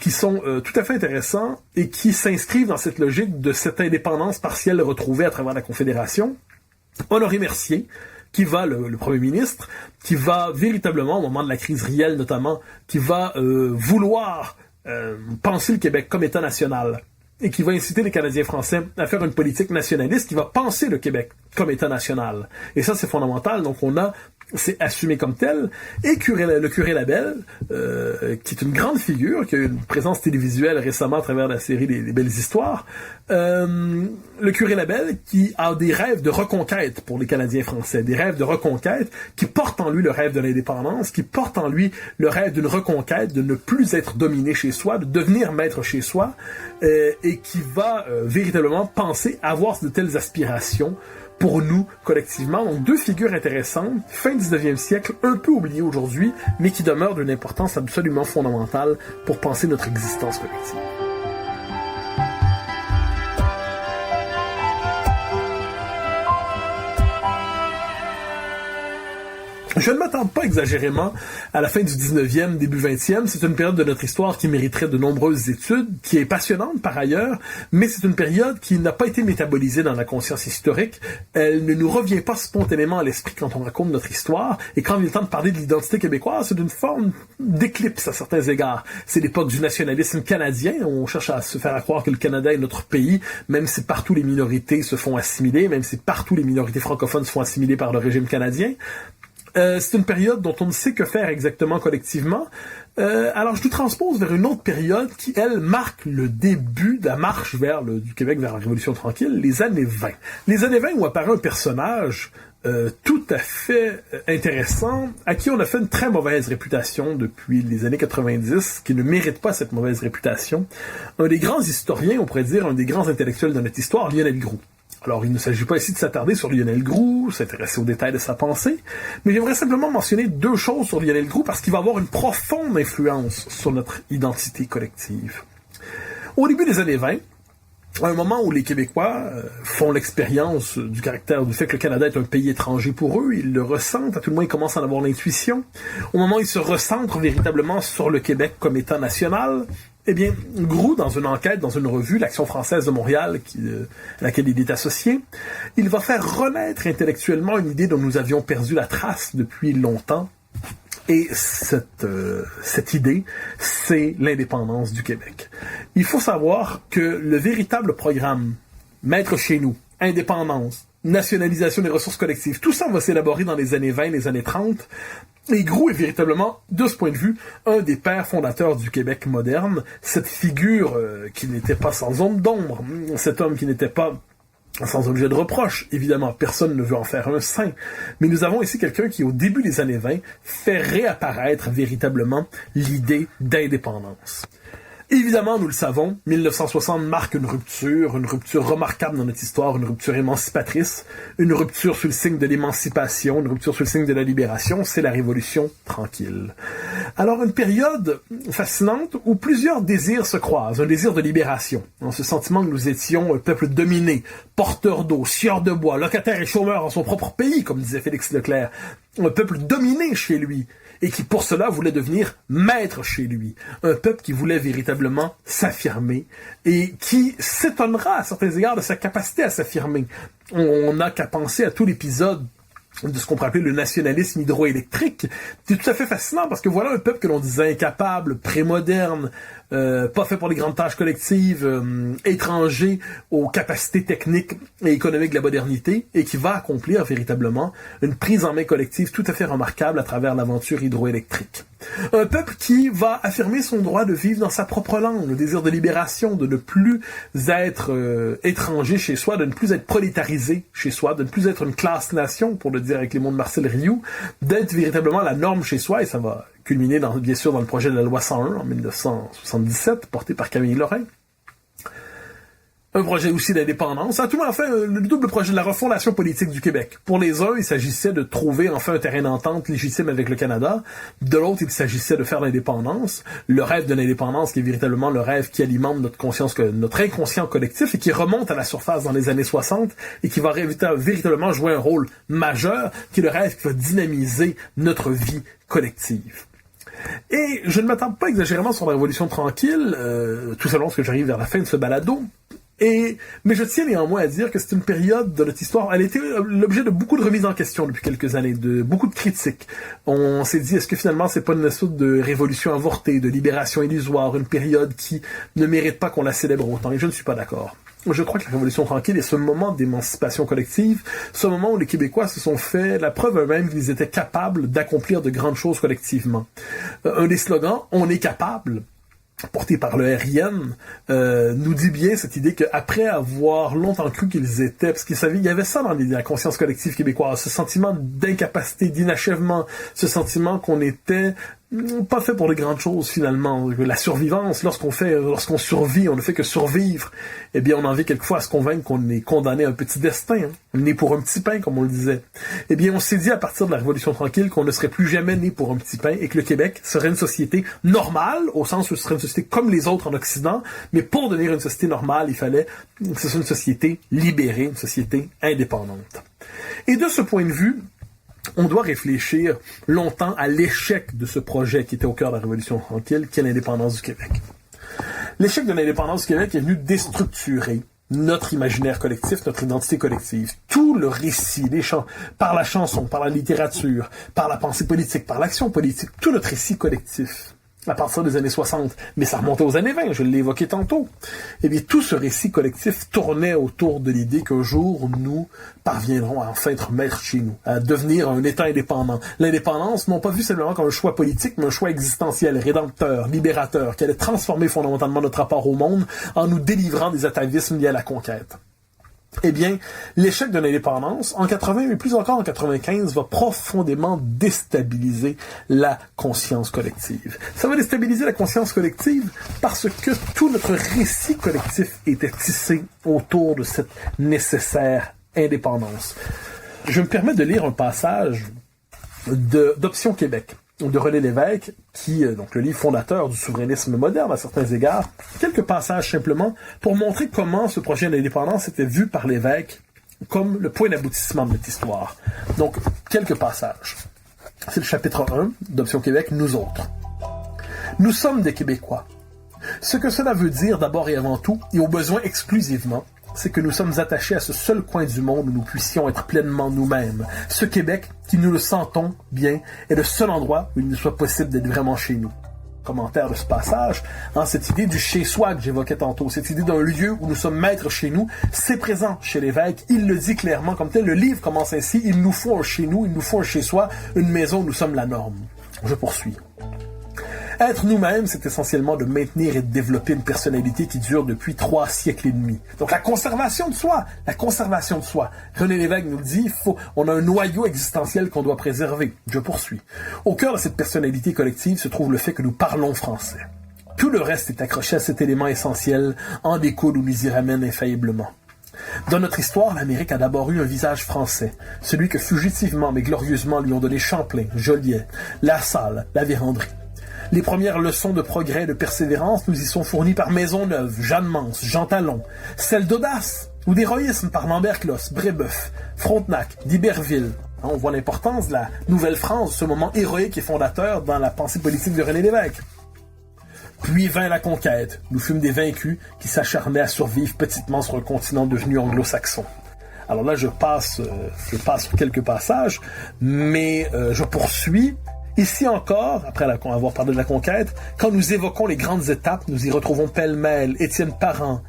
qui sont tout à fait intéressants et qui s'inscrivent dans cette logique de cette indépendance partielle retrouvée à travers la Confédération. Honoré Mercier, qui va, le premier ministre, qui va véritablement, au moment de la crise réelle notamment, qui va vouloir penser le Québec comme État national et qui va inciter les Canadiens français à faire une politique nationaliste qui va penser le Québec comme État national. Et ça, c'est fondamental. Donc, c'est assumé comme tel. Et le curé Labelle, qui est une grande figure, qui a eu une présence télévisuelle récemment à travers la série Les Belles Histoires, le curé Labelle qui a des rêves de reconquête pour les Canadiens français, des rêves de reconquête qui portent en lui le rêve de l'indépendance, qui portent en lui le rêve d'une reconquête, de ne plus être dominé chez soi, de devenir maître chez soi, et qui va véritablement penser avoir de telles aspirations pour nous, collectivement. Donc, deux figures intéressantes, fin 19e siècle, un peu oubliées aujourd'hui, mais qui demeurent d'une importance absolument fondamentale pour penser notre existence collective. Je ne m'attends pas exagérément à la fin du 19e, début 20e. C'est une période de notre histoire qui mériterait de nombreuses études, qui est passionnante par ailleurs, mais c'est une période qui n'a pas été métabolisée dans la conscience historique. Elle ne nous revient pas spontanément à l'esprit quand on raconte notre histoire, et quand il est le temps de parler de l'identité québécoise, c'est une forme d'éclipse à certains égards. C'est l'époque du nationalisme canadien. On cherche à se faire croire que le Canada est notre pays, même si partout les minorités se font assimiler, même si partout les minorités francophones se font assimiler par le régime canadien. C'est une période dont on ne sait que faire exactement collectivement. Alors je nous transpose vers une autre période qui, elle, marque le début de la marche du Québec vers la Révolution tranquille, les années 20. Les années 20 où apparaît un personnage tout à fait intéressant, à qui on a fait une très mauvaise réputation depuis les années 90, qui ne mérite pas cette mauvaise réputation. Un des grands historiens, on pourrait dire un des grands intellectuels de notre histoire, Lionel Groulx. Alors, il ne s'agit pas ici de s'attarder sur Lionel Groulx, s'intéresser aux détails de sa pensée, mais j'aimerais simplement mentionner deux choses sur Lionel Groulx parce qu'il va avoir une profonde influence sur notre identité collective. Au début des années 20, à un moment où les Québécois font l'expérience du fait que le Canada est un pays étranger pour eux, ils le ressentent, à tout le moins ils commencent à en avoir l'intuition. Au moment où ils se recentrent véritablement sur le Québec comme État national, eh bien, Groulx, dans une enquête, dans une revue, l'Action française de Montréal, à laquelle il est associé, il va faire renaître intellectuellement une idée dont nous avions perdu la trace depuis longtemps. Et cette idée, c'est l'indépendance du Québec. Il faut savoir que le véritable programme, Maître chez nous, indépendance, nationalisation des ressources collectives, tout ça va s'élaborer dans les années 20, les années 30. Et Groulx est véritablement, de ce point de vue, un des pères fondateurs du Québec moderne. Cette figure qui n'était pas sans ombre d'ombre, cet homme qui n'était pas sans objet de reproche. Évidemment, personne ne veut en faire un saint. Mais nous avons ici quelqu'un qui, au début des années 20, fait réapparaître véritablement l'idée d'indépendance. Évidemment, nous le savons, 1960 marque une rupture remarquable dans notre histoire, une rupture émancipatrice, une rupture sous le signe de l'émancipation, une rupture sous le signe de la libération, c'est la Révolution tranquille. Alors, une période fascinante où plusieurs désirs se croisent, un désir de libération, dans ce sentiment que nous étions un peuple dominé, porteur d'eau, sieur de bois, locataire et chômeur en son propre pays, comme disait Félix Leclerc, un peuple dominé chez lui, et qui pour cela voulait devenir maître chez lui. Un peuple qui voulait véritablement s'affirmer et qui s'étonnera à certains égards de sa capacité à s'affirmer. On n'a qu'à penser à tout l'épisode de ce qu'on pourrait appeler le nationalisme hydroélectrique. C'est tout à fait fascinant parce que voilà un peuple que l'on disait incapable, prémoderne, pas fait pour les grandes tâches collectives, étranger aux capacités techniques et économiques de la modernité, et qui va accomplir véritablement une prise en main collective tout à fait remarquable à travers l'aventure hydroélectrique. Un peuple qui va affirmer son droit de vivre dans sa propre langue, le désir de libération, de ne plus être étranger chez soi, de ne plus être prolétarisé chez soi, de ne plus être une classe-nation, pour le dire avec les mots de Marcel Rioux, d'être véritablement la norme chez soi, et ça va culminé bien sûr dans le projet de la loi 101 en 1977, porté par Camille Lorrain. Un projet aussi d'indépendance. À tout le monde, enfin, le double projet de la refondation politique du Québec. Pour les uns, il s'agissait de trouver enfin un terrain d'entente légitime avec le Canada. De l'autre, il s'agissait de faire l'indépendance. Le rêve de l'indépendance qui est véritablement le rêve qui alimente notre inconscient collectif et qui remonte à la surface dans les années 60 et qui va véritablement jouer un rôle majeur, qui est le rêve qui va dynamiser notre vie collective. Et je ne m'attends pas exagérément sur la Révolution tranquille, tout simplement parce que j'arrive vers la fin de ce balado. Mais je tiens néanmoins à dire que c'est une période de notre histoire, elle a été l'objet de beaucoup de remises en question depuis quelques années, de beaucoup de critiques. On s'est dit, est-ce que finalement c'est pas une sorte de révolution avortée, de libération illusoire, une période qui ne mérite pas qu'on la célèbre autant? Et je ne suis pas d'accord. Je crois que la Révolution tranquille est ce moment d'émancipation collective, ce moment où les Québécois se sont fait la preuve eux-mêmes qu'ils étaient capables d'accomplir de grandes choses collectivement. Un des slogans, on est capable, porté par le RIN, nous dit bien cette idée qu'après avoir longtemps cru qu'ils étaient, parce qu'ils savaient, il y avait ça dans la conscience collective québécoise, ce sentiment d'incapacité, d'inachèvement, ce sentiment qu'on était pas fait pour de grandes choses finalement. La survivance, lorsqu'on survit, on ne fait que survivre, eh bien on en vient quelquefois à se convaincre qu'on est condamné à un petit destin, né pour un petit pain comme on le disait. Eh bien on s'est dit à partir de la Révolution tranquille qu'on ne serait plus jamais né pour un petit pain et que le Québec serait une société normale, au sens où ce serait une société comme les autres en Occident, mais pour devenir une société normale, il fallait que ce soit une société libérée, une société indépendante. Et de ce point de vue, on doit réfléchir longtemps à l'échec de ce projet qui était au cœur de la Révolution tranquille, qui est l'indépendance du Québec. L'échec de l'indépendance du Québec est venu déstructurer notre imaginaire collectif, notre identité collective. Tout le récit, par la chanson, par la littérature, par la pensée politique, par l'action politique, tout notre récit collectif, à partir des années 60, mais ça remontait aux années 20, je l'ai évoqué tantôt. Eh bien, tout ce récit collectif tournait autour de l'idée qu'un jour, nous parviendrons à enfin être maîtres chez nous, à devenir un État indépendant. L'indépendance, non pas vu simplement comme un choix politique, mais un choix existentiel, rédempteur, libérateur, qui allait transformer fondamentalement notre rapport au monde en nous délivrant des atavismes liés à la conquête. Eh bien, l'échec de l'indépendance, en 80, mais plus encore en 95, va profondément déstabiliser la conscience collective. Ça va déstabiliser la conscience collective parce que tout notre récit collectif était tissé autour de cette nécessaire indépendance. Je me permets de lire un passage d'Option Québec, de René Lévesque, qui est donc le livre fondateur du souverainisme moderne à certains égards. Quelques passages simplement pour montrer comment ce projet d'indépendance était vu par Lévesque comme le point d'aboutissement de notre histoire. Donc, quelques passages. C'est le chapitre 1 d'Option Québec, Nous autres. Nous sommes des Québécois. Ce que cela veut dire d'abord et avant tout, et au besoin exclusivement, c'est que nous sommes attachés à ce seul coin du monde où nous puissions être pleinement nous-mêmes. Ce Québec, qui nous le sentons bien, est le seul endroit où il nous soit possible d'être vraiment chez nous. Commentaire de ce passage, cette idée du chez-soi que j'évoquais tantôt, cette idée d'un lieu où nous sommes maîtres chez nous, c'est présent chez Lévesque, il le dit clairement comme tel, le livre commence ainsi, il nous faut un chez nous, il nous faut un chez-soi, une maison où nous sommes la norme. Je poursuis. Être nous-mêmes, c'est essentiellement de maintenir et de développer une personnalité qui dure depuis 3 siècles et demi. Donc la conservation de soi. René Lévesque nous le dit, on a un noyau existentiel qu'on doit préserver. Je poursuis. Au cœur de cette personnalité collective se trouve le fait que nous parlons français. Tout le reste est accroché à cet élément essentiel, en découle ou nous y ramène infailliblement. Dans notre histoire, l'Amérique a d'abord eu un visage français, celui que fugitivement mais glorieusement lui ont donné Champlain, Joliet, La Salle, La Vérendrye. Les premières leçons de progrès et de persévérance nous y sont fournies par Maisonneuve, Jeanne Mance, Jean Talon. Celles d'audace ou d'héroïsme par Lambert Closse, Brébeuf, Frontenac, d'Iberville. On voit l'importance de la Nouvelle-France, ce moment héroïque et fondateur dans la pensée politique de René Lévesque. Puis vint la conquête. Nous fûmes des vaincus qui s'acharnaient à survivre petitement sur un continent devenu anglo-saxon. Alors là, je passe sur quelques passages, mais je poursuis. Ici encore, après avoir parlé de la conquête, quand nous évoquons les grandes étapes, nous y retrouvons pêle-mêle Étienne Parent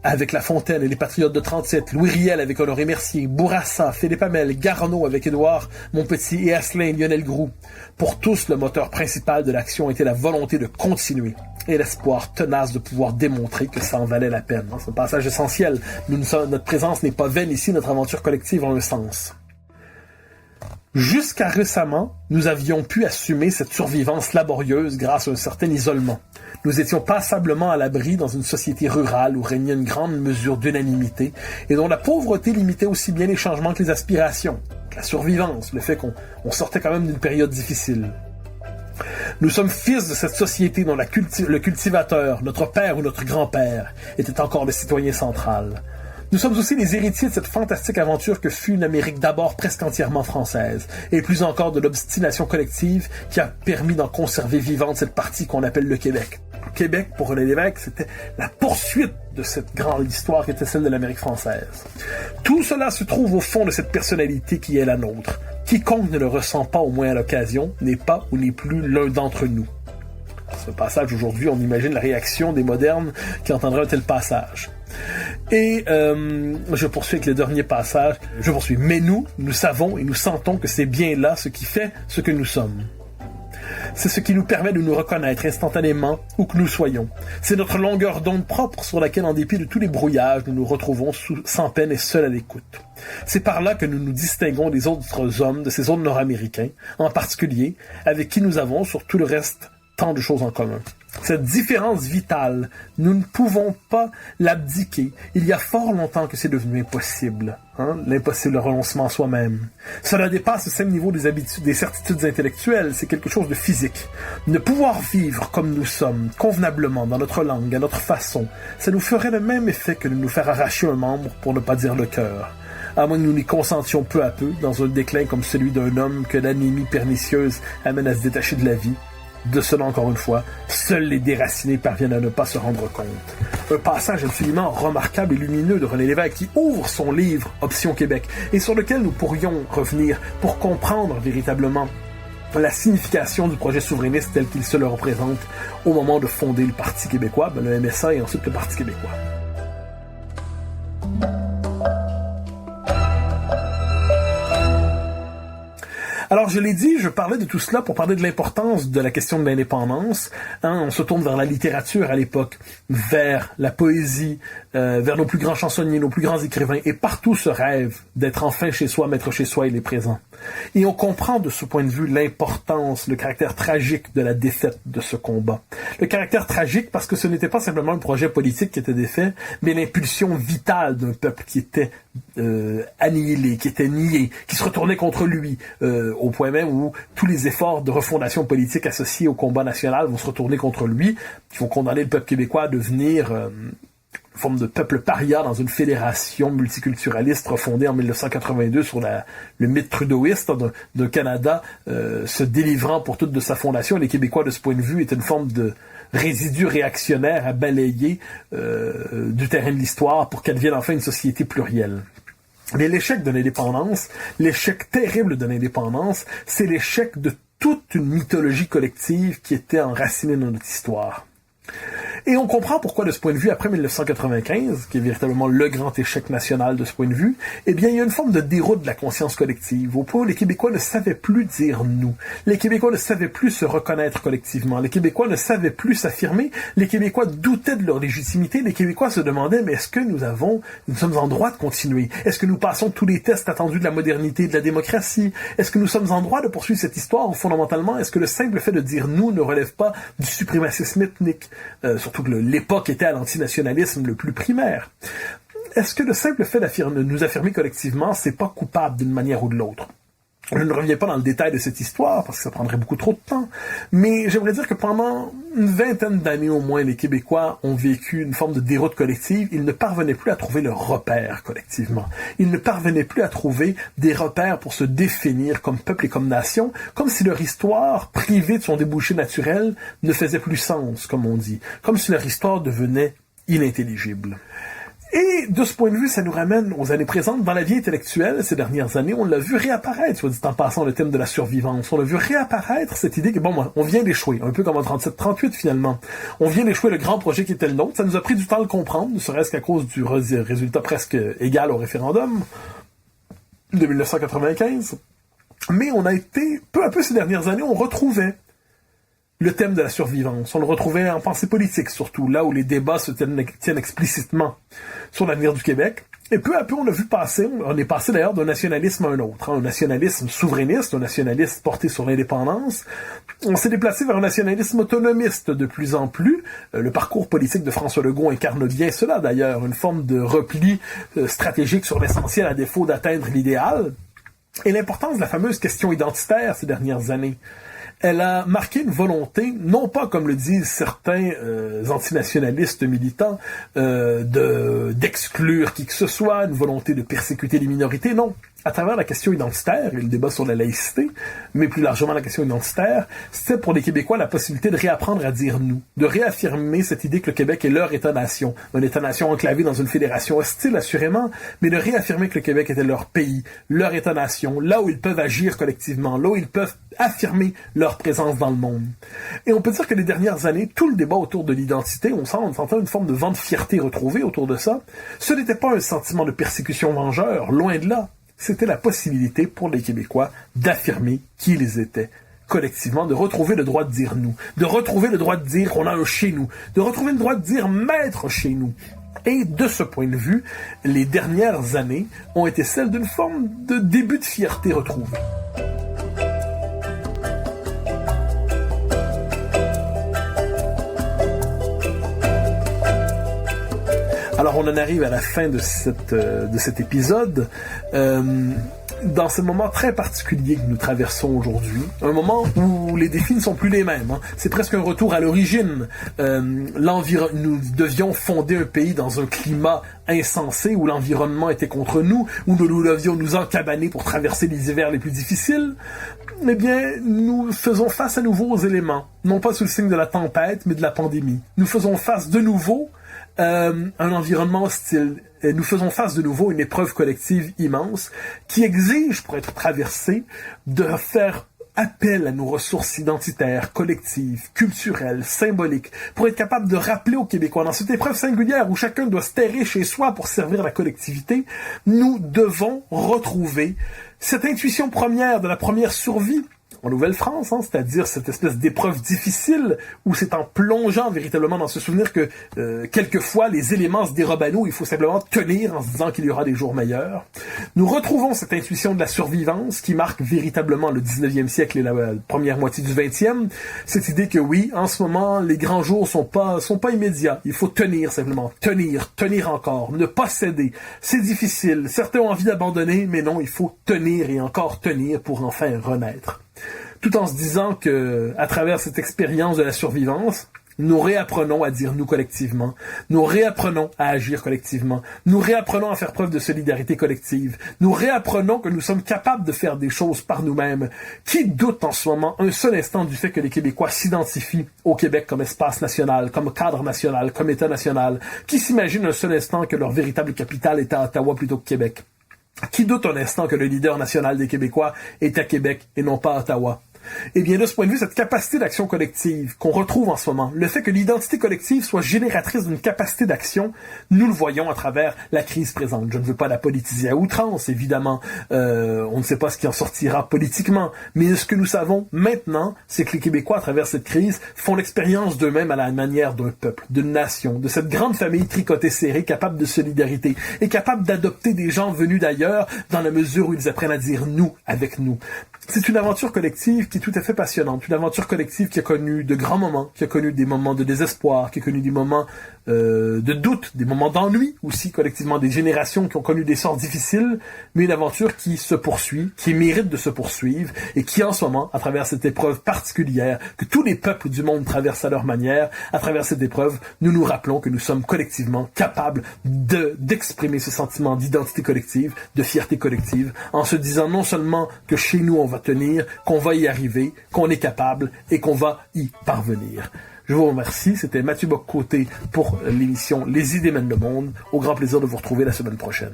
avec La Fontaine et les Patriotes de 37, Louis Riel avec Honoré Mercier, Bourassa, Philippe Hamel, Garneau avec Édouard Montpetit et Asselin Lionel Groux. Pour tous, le moteur principal de l'action était la volonté de continuer et l'espoir tenace de pouvoir démontrer que ça en valait la peine. C'est un passage essentiel. Notre présence n'est pas vaine ici, notre aventure collective en un sens. Jusqu'à récemment, nous avions pu assumer cette survivance laborieuse grâce à un certain isolement. Nous étions passablement à l'abri dans une société rurale où régnait une grande mesure d'unanimité et dont la pauvreté limitait aussi bien les changements que les aspirations. La survivance, le fait qu'on sortait quand même d'une période difficile. Nous sommes fils de cette société dont le cultivateur, notre père ou notre grand-père, était encore le citoyen central. Nous sommes aussi les héritiers de cette fantastique aventure que fut une Amérique d'abord presque entièrement française, et plus encore de l'obstination collective qui a permis d'en conserver vivante cette partie qu'on appelle le Québec. Le Québec, pour René Lévesque, c'était la poursuite de cette grande histoire qui était celle de l'Amérique française. Tout cela se trouve au fond de cette personnalité qui est la nôtre. Quiconque ne le ressent pas au moins à l'occasion n'est pas ou n'est plus l'un d'entre nous. Ce passage aujourd'hui, on imagine la réaction des modernes qui entendraient un tel passage. Et je poursuis avec le dernier passage. Mais nous savons et nous sentons que c'est bien là ce qui fait ce que nous sommes. C'est ce qui nous permet de nous reconnaître instantanément où que nous soyons. C'est notre longueur d'onde propre sur laquelle, en dépit de tous les brouillages, nous nous retrouvons sans peine et seuls à l'écoute. C'est par là que nous nous distinguons des autres hommes de ces autres Nord-Américains, en particulier, avec qui nous avons, sur tout le reste, tant de choses en commun. Cette différence vitale, nous ne pouvons pas l'abdiquer. Il y a fort longtemps que c'est devenu impossible. L'impossible renoncement à soi-même. Cela dépasse le simple niveau des certitudes intellectuelles. C'est quelque chose de physique. Ne pouvoir vivre comme nous sommes, convenablement, dans notre langue, à notre façon, ça nous ferait le même effet que de nous faire arracher un membre, pour ne pas dire le cœur. à moins que nous n'y consentions peu à peu dans un déclin comme celui d'un homme que l'anémie pernicieuse amène à se détacher de la vie. De cela, encore une fois, seuls les déracinés parviennent à ne pas se rendre compte. Un passage absolument remarquable et lumineux de René Lévesque qui ouvre son livre « Option Québec » et sur lequel nous pourrions revenir pour comprendre véritablement la signification du projet souverainiste tel qu'il se le représente au moment de fonder le Parti québécois, le MSA et ensuite le Parti québécois. Alors, je l'ai dit, je parlais de tout cela pour parler de l'importance de la question de l'indépendance. On se tourne vers la littérature à l'époque, vers la poésie, vers nos plus grands chansonniers, nos plus grands écrivains, et partout ce rêve d'être enfin chez soi, maître chez soi, il est présent. Et on comprend de ce point de vue l'importance, le caractère tragique de la défaite de ce combat. Le caractère tragique parce que ce n'était pas simplement un projet politique qui était défait, mais l'impulsion vitale d'un peuple qui était annihilé, qui était nié, qui se retournait contre lui, au point même où tous les efforts de refondation politique associés au combat national vont se retourner contre lui, qui vont condamner le peuple québécois à devenir une forme de peuple paria dans une fédération multiculturaliste refondée en 1982 sur le mythe trudeauiste d'un Canada se délivrant pour toute de sa fondation. Les Québécois, de ce point de vue, étaient une forme de résidu réactionnaire à balayer du terrain de l'histoire pour qu'advienne enfin une société plurielle. Mais l'échec de l'indépendance, l'échec terrible de l'indépendance, c'est l'échec de toute une mythologie collective qui était enracinée dans notre histoire. Et on comprend pourquoi, de ce point de vue, après 1995, qui est véritablement le grand échec national de ce point de vue, eh bien, il y a une forme de déroute de la conscience collective, au point où les Québécois ne savaient plus dire « nous ». Les Québécois ne savaient plus se reconnaître collectivement. Les Québécois ne savaient plus s'affirmer. Les Québécois doutaient de leur légitimité. Les Québécois se demandaient « mais est-ce que nous sommes en droit de continuer? Est-ce que nous passons tous les tests attendus de la modernité et de la démocratie? Est-ce que nous sommes en droit de poursuivre cette histoire ou fondamentalement, est-ce que le simple fait de dire « nous » ne relève pas du suprémacisme ethnique? Surtout que l'époque était à l'antinationalisme le plus primaire. Est-ce que le simple fait de nous affirmer collectivement, c'est pas coupable d'une manière ou de l'autre? Je ne reviens pas dans le détail de cette histoire, parce que ça prendrait beaucoup trop de temps, mais j'aimerais dire que pendant une vingtaine d'années au moins, les Québécois ont vécu une forme de déroute collective. Ils ne parvenaient plus à trouver leur repère collectivement. Ils ne parvenaient plus à trouver des repères pour se définir comme peuple et comme nation, comme si leur histoire, privée de son débouché naturel, ne faisait plus sens, comme on dit, comme si leur histoire devenait inintelligible. Et de ce point de vue, ça nous ramène aux années présentes. Dans la vie intellectuelle, ces dernières années, on l'a vu réapparaître, soit dit en passant, le thème de la survivance. On l'a vu réapparaître cette idée que, on vient d'échouer, un peu comme en 37-38 finalement. On vient d'échouer le grand projet qui était le nôtre. Ça nous a pris du temps à le comprendre, ne serait-ce qu'à cause du résultat presque égal au référendum de 1995. Mais on a été, peu à peu ces dernières années, on retrouvait le thème de la survivance. On le retrouvait en pensée politique, surtout, là où les débats se tiennent explicitement sur l'avenir du Québec. Et peu à peu, on a vu passer, on est passé d'ailleurs d'un nationalisme à un autre, un nationalisme souverainiste, un nationalisme porté sur l'indépendance. On s'est déplacé vers un nationalisme autonomiste de plus en plus. Le parcours politique de François Legault incarne bien cela, d'ailleurs, une forme de repli stratégique sur l'essentiel à défaut d'atteindre l'idéal. Et l'importance de la fameuse question identitaire ces dernières années. Elle a marqué une volonté, non pas comme le disent certains antinationalistes militants, d'exclure qui que ce soit, une volonté de persécuter les minorités, non. À travers la question identitaire et le débat sur la laïcité, mais plus largement la question identitaire, c'était pour les Québécois la possibilité de réapprendre à dire nous, de réaffirmer cette idée que le Québec est leur État-nation, un État-nation enclavé dans une fédération hostile assurément, mais de réaffirmer que le Québec était leur pays, leur État-nation, là où ils peuvent agir collectivement, là où ils peuvent affirmer leur présence dans le monde. Et on peut dire que les dernières années, tout le débat autour de l'identité, on sentait une forme de vent de fierté retrouvée autour de ça. Ce n'était pas un sentiment de persécution vengeur, loin de là. C'était la possibilité pour les Québécois d'affirmer qui ils étaient collectivement, de retrouver le droit de dire nous, de retrouver le droit de dire qu'on a un chez nous, de retrouver le droit de dire maître chez nous. Et de ce point de vue, les dernières années ont été celles d'une forme de début de fierté retrouvée. Alors on en arrive à la fin de cet épisode. dans ce moment très particulier que nous traversons aujourd'hui, un moment où les défis ne sont plus les mêmes. C'est presque un retour à l'origine. Nous devions fonder un pays dans un climat insensé où l'environnement était contre nous, où nous devions nous encabaner pour traverser les hivers les plus difficiles. Eh bien, nous faisons face à nouveau aux éléments, non pas sous le signe de la tempête, mais de la pandémie. Nous faisons face de nouveau à un environnement hostile. Nous faisons face de nouveau à une épreuve collective immense qui exige, pour être traversée, de faire appel à nos ressources identitaires, collectives, culturelles, symboliques, pour être capable de rappeler aux Québécois, dans cette épreuve singulière où chacun doit se terrer chez soi pour servir la collectivité, nous devons retrouver cette intuition première de la première survie en Nouvelle-France, c'est-à-dire cette espèce d'épreuve difficile où c'est en plongeant véritablement dans ce souvenir que quelquefois les éléments se dérobent à nous, il faut simplement tenir en se disant qu'il y aura des jours meilleurs. Nous retrouvons cette intuition de la survivance qui marque véritablement le 19e siècle et la première moitié du 20e, cette idée que oui, en ce moment, les grands jours sont pas immédiats, il faut tenir simplement, tenir encore, ne pas céder. C'est difficile, certains ont envie d'abandonner, mais non, il faut tenir et encore tenir pour enfin renaître. Tout en se disant que, à travers cette expérience de la survivance, nous réapprenons à dire nous collectivement, nous réapprenons à agir collectivement, nous réapprenons à faire preuve de solidarité collective, nous réapprenons que nous sommes capables de faire des choses par nous-mêmes. Qui doute en ce moment un seul instant du fait que les Québécois s'identifient au Québec comme espace national, comme cadre national, comme État national? Qui s'imagine un seul instant que leur véritable capitale est à Ottawa plutôt que Québec? Qui doute un instant que le leader national des Québécois est à Québec et non pas à Ottawa? Eh bien, de ce point de vue, cette capacité d'action collective qu'on retrouve en ce moment, le fait que l'identité collective soit génératrice d'une capacité d'action, nous le voyons à travers la crise présente. Je ne veux pas la politiser à outrance, évidemment. On ne sait pas ce qui en sortira politiquement. Mais ce que nous savons maintenant, c'est que les Québécois, à travers cette crise, font l'expérience d'eux-mêmes à la manière d'un peuple, d'une nation, de cette grande famille tricotée serrée, capable de solidarité et capable d'adopter des gens venus d'ailleurs dans la mesure où ils apprennent à dire « nous » avec nous. C'est une aventure collective qui est tout à fait passionnante, une aventure collective qui a connu de grands moments, qui a connu des moments de désespoir, qui a connu des moments de doute, des moments d'ennui aussi, collectivement, des générations qui ont connu des sorts difficiles, mais une aventure qui se poursuit, qui mérite de se poursuivre, et qui en ce moment, à travers cette épreuve particulière, que tous les peuples du monde traversent à leur manière, à travers cette épreuve, nous nous rappelons que nous sommes collectivement capables d'exprimer ce sentiment d'identité collective, de fierté collective, en se disant non seulement que chez nous on va tenir, qu'on va y arriver, qu'on est capable et qu'on va y parvenir. Je vous remercie, c'était Mathieu Bock-Côté pour l'émission Les idées mènent le monde. Au grand plaisir de vous retrouver la semaine prochaine.